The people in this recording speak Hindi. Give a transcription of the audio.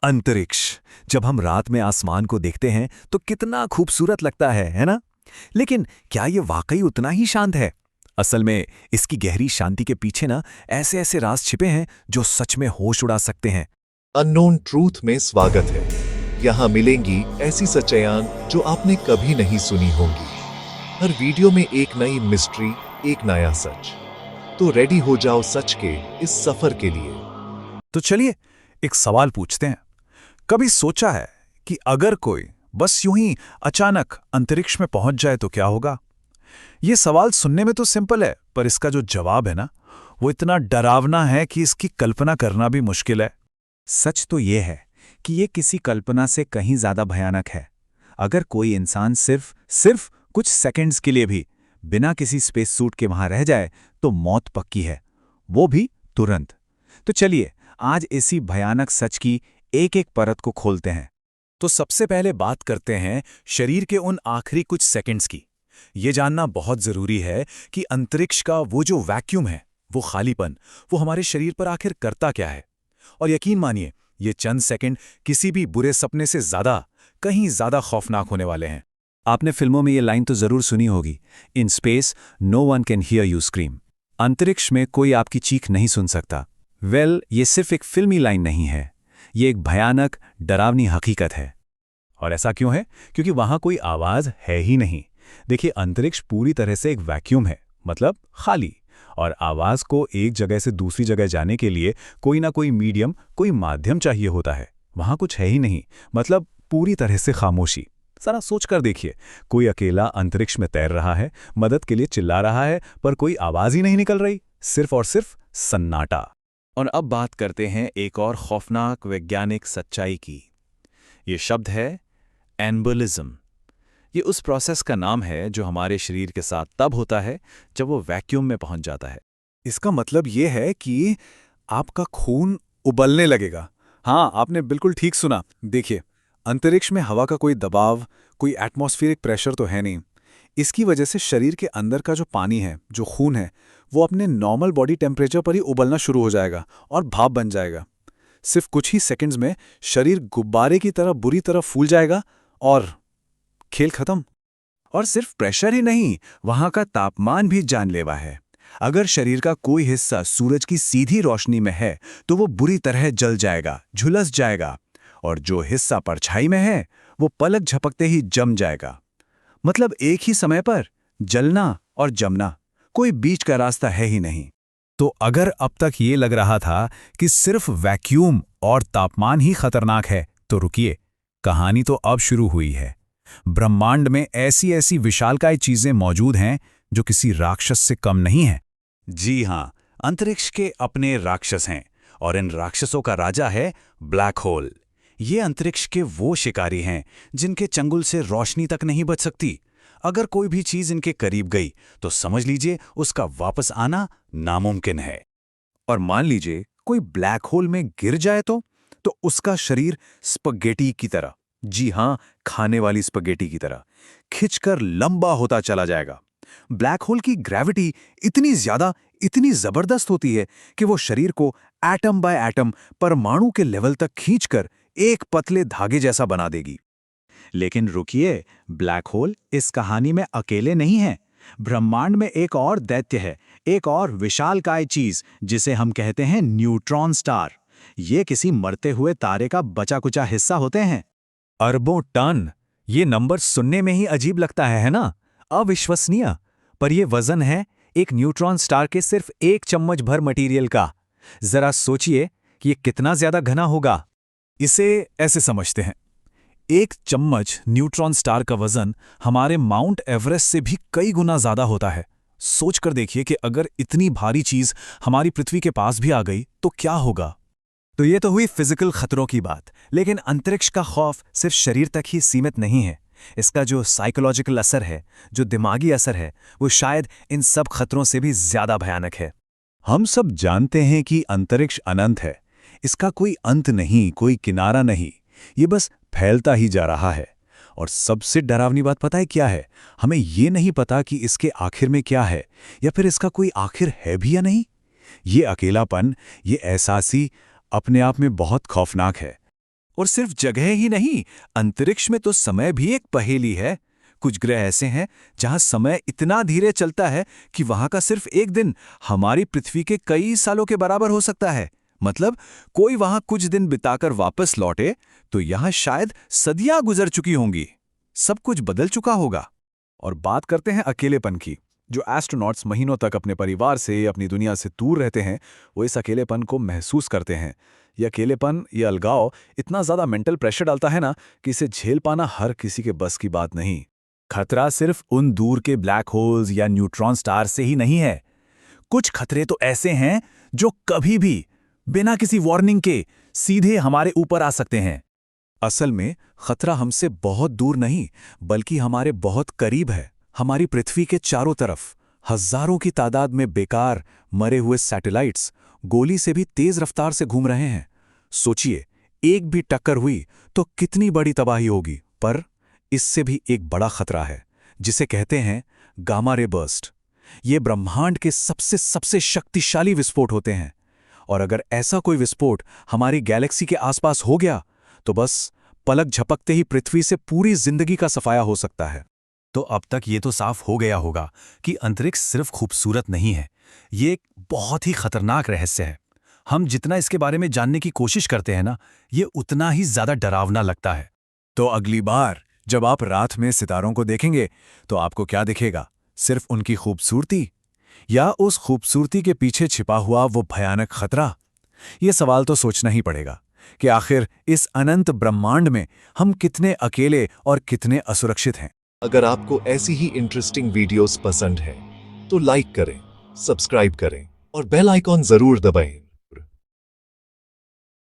अंतरिक्ष। जब हम रात में आसमान को देखते हैं तो कितना खूबसूरत लगता है ना? लेकिन क्या ये वाकई उतना ही शांत है? असल में इसकी गहरी शांति के पीछे ना ऐसे ऐसे राज छिपे हैं जो सच में होश उड़ा सकते हैं। अननोन ट्रूथ में स्वागत है। यहाँ मिलेंगी ऐसी सच्चाइयां जो आपने कभी नहीं सुनी होंगी। हर वीडियो में एक नई मिस्ट्री, एक नया सच। तो रेडी हो जाओ सच के इस सफर के लिए। तो चलिए एक सवाल पूछते हैं। कभी सोचा है कि अगर कोई बस यूं ही अचानक अंतरिक्ष में पहुंच जाए तो क्या होगा? ये सवाल सुनने में तो सिंपल है, पर इसका जो जवाब है ना, वो इतना डरावना है कि इसकी कल्पना करना भी मुश्किल है। सच तो ये है कि ये किसी कल्पना से कहीं ज्यादा भयानक है। अगर कोई इंसान सिर्फ कुछ सेकंड्स के लिए भी बिना किसी स्पेस सूट के वहां रह जाए तो मौत पक्की है, वो भी तुरंत। तो चलिए आज इसी भयानक सच की एक एक परत को खोलते हैं। तो सबसे पहले बात करते हैं शरीर के उन आखिरी कुछ सेकंड्स की। ये जानना बहुत जरूरी है कि अंतरिक्ष का वो जो वैक्यूम है, वो खालीपन, वो हमारे शरीर पर आखिर करता क्या है। और यकीन मानिए, ये चंद सेकंड किसी भी बुरे सपने से कहीं ज्यादा खौफनाक होने वाले हैं। आपने फिल्मों में ये लाइन तो जरूर सुनी होगी, in space no one can hear you scream. अंतरिक्ष में कोई आपकी चीख नहीं सुन सकता। ये सिर्फ एक फिल्मी लाइन नहीं है, ये एक भयानक डरावनी हकीकत है। और ऐसा क्यों है? क्योंकि वहां कोई आवाज है ही नहीं। देखिए, अंतरिक्ष पूरी तरह से एक वैक्यूम है, मतलब खाली। और आवाज को एक जगह से दूसरी जगह जाने के लिए कोई ना कोई मीडियम, कोई माध्यम चाहिए होता है। वहां कुछ है ही नहीं, मतलब पूरी तरह से खामोशी। जरा सोच कर देखिए, कोई अकेला अंतरिक्ष में तैर रहा है, मदद के लिए चिल्ला रहा है, पर कोई आवाज ही नहीं निकल रही, सिर्फ और सिर्फ सन्नाटा। और अब बात करते हैं एक और खौफनाक वैज्ञानिक सच्चाई की। ये शब्द है एम्बोलिज्म। ये उस प्रोसेस का नाम है जो हमारे शरीर के साथ तब होता है जब वो वैक्यूम में पहुंच जाता है। इसका मतलब ये है कि आपका खून उबलने लगेगा। हाँ, आपने बिल्कुल ठीक सुना। देखिए, अंतरिक्ष में हवा का कोई दबाव, कोई एटमॉस्फेरिक प्रेशर तो है नहीं। इसकी वजह से शरीर के अंदर का जो पानी है, जो खून है, वो अपने नॉर्मल बॉडी टेम्परेचर पर ही उबलना शुरू हो जाएगा और भाप बन जाएगा। सिर्फ कुछ ही सेकंड्स में शरीर गुब्बारे की तरह बुरी तरह फूल जाएगा और खेल खत्म। और सिर्फ प्रेशर ही नहीं, वहां का तापमान भी जानलेवा है। अगर शरीर का कोई हिस्सा सूरज की सीधी रोशनी में है तो वो बुरी तरह जल जाएगा, झुलस जाएगा। और जो हिस्सा परछाई में है वो पलक झपकते ही जम जाएगा। मतलब एक ही समय पर जलना और जमना, कोई बीच का रास्ता है ही नहीं। तो अगर अब तक ये लग रहा था कि सिर्फ वैक्यूम और तापमान ही खतरनाक है, तो रुकिए, कहानी तो अब शुरू हुई है। ब्रह्मांड में ऐसी ऐसी विशालकाय चीजें मौजूद हैं जो किसी राक्षस से कम नहीं हैं। जी हां, अंतरिक्ष के अपने राक्षस हैं, और इन राक्षसों का राजा है ब्लैक होल। ये अंतरिक्ष के वो शिकारी हैं जिनके चंगुल से रोशनी तक नहीं बच सकती। अगर कोई भी चीज इनके करीब गई तो समझ लीजिए उसका वापस आना नामुमकिन है। और मान लीजिए कोई ब्लैक होल में गिर जाए तो उसका शरीर स्पगेटी की तरह, जी हां, खाने वाली स्पगेटी की तरह खिंचकर लंबा होता चला जाएगा। ब्लैक होल की ग्रेविटी इतनी ज्यादा, इतनी जबरदस्त होती है कि वो शरीर को एटम बाय एटम, परमाणु के लेवल तक खींचकर एक पतले धागे जैसा बना देगी। लेकिन रुकिए, ब्लैक होल इस कहानी में अकेले नहीं है। ब्रह्मांड में एक और दैत्य है, एक और विशालकाय चीज, जिसे हम कहते हैं न्यूट्रॉन स्टार। ये किसी मरते हुए तारे का बचा कुचा हिस्सा होते हैं। अरबों टन! ये नंबर सुनने में ही अजीब लगता है ना? अविश्वसनीय। पर ये वजन है एक न्यूट्रॉन स्टार के सिर्फ एक चम्मच भर मटेरियल का। जरा सोचिए कि ये कितना ज्यादा घना होगा। इसे ऐसे समझते हैं, एक चम्मच न्यूट्रॉन स्टार का वजन हमारे माउंट एवरेस्ट से भी कई गुना ज्यादा होता है। सोचकर देखिए कि अगर इतनी भारी चीज हमारी पृथ्वी के पास भी आ गई तो क्या होगा। तो ये तो हुई फिजिकल खतरों की बात, लेकिन अंतरिक्ष का खौफ सिर्फ शरीर तक ही सीमित नहीं है। इसका जो साइकोलॉजिकल असर है, जो दिमागी असर है, वो शायद इन सब खतरों से भी ज्यादा भयानक है। हम सब जानते हैं कि अंतरिक्ष अनंत है, इसका कोई अंत नहीं, कोई किनारा नहीं, ये बस फैलता ही जा रहा है। और सबसे डरावनी बात पता है क्या है? हमें ये नहीं पता कि इसके आखिर में क्या है, या फिर इसका कोई आखिर है भी या नहीं। ये अकेलापन, ये एहसासी अपने आप में बहुत खौफनाक है। और सिर्फ जगह ही नहीं, अंतरिक्ष में तो समय भी एक पहेली है। कुछ ग्रह ऐसे हैं जहां समय इतना धीरे चलता है कि वहां का सिर्फ एक दिन हमारी पृथ्वी के कई सालों के बराबर हो सकता है। मतलब कोई वहां कुछ दिन बिताकर वापस लौटे तो यहां शायद सदियां गुजर चुकी होंगी, सब कुछ बदल चुका होगा। और बात करते हैं अकेलेपन की। जो एस्ट्रोनॉट्स महीनों तक अपने परिवार से, अपनी दुनिया से दूर रहते हैं, वो इस अकेलेपन को महसूस करते हैं। ये अकेलेपन, ये अलगाव इतना ज़्यादा मेंटल प्रेशर डालता है ना कि इसे झेल पाना हर किसी के बस की बात नहीं। खतरा सिर्फ उन दूर के ब्लैक होल्स या न्यूट्रॉन स्टार से ही नहीं है। कुछ खतरे तो ऐसे हैं जो कभी भी बिना किसी वार्निंग के सीधे हमारे ऊपर आ सकते हैं। असल में खतरा हमसे बहुत दूर नहीं, बल्कि हमारे बहुत करीब है। हमारी पृथ्वी के चारों तरफ हजारों की तादाद में बेकार मरे हुए सैटेलाइट्स गोली से भी तेज रफ्तार से घूम रहे हैं। सोचिए, एक भी टक्कर हुई तो कितनी बड़ी तबाही होगी। पर इससे भी एक बड़ा खतरा है, जिसे कहते हैं गामा रे बर्स्ट। ये ब्रह्मांड के सबसे शक्तिशाली विस्फोट होते हैं, और अगर ऐसा कोई विस्फोट हमारी गैलेक्सी के आसपास हो गया तो बस पलक झपकते ही पृथ्वी से पूरी जिंदगी का सफाया हो सकता है। तो अब तक ये तो साफ हो गया होगा कि अंतरिक्ष सिर्फ खूबसूरत नहीं है, ये एक बहुत ही खतरनाक रहस्य है। हम जितना इसके बारे में जानने की कोशिश करते हैं ना, ये उतना ही ज्यादा डरावना लगता है। तो अगली बार जब आप रात में सितारों को देखेंगे तो आपको क्या दिखेगा? सिर्फ उनकी खूबसूरती, या उस खूबसूरती के पीछे छिपा हुआ वो भयानक खतरा? ये सवाल तो सोचना ही पड़ेगा कि आखिर इस अनंत ब्रह्मांड में हम कितने अकेले और कितने असुरक्षित हैं। अगर आपको ऐसी ही इंटरेस्टिंग वीडियोस पसंद हैं, तो लाइक करें, सब्सक्राइब करें और बेल आइकॉन जरूर दबाएं।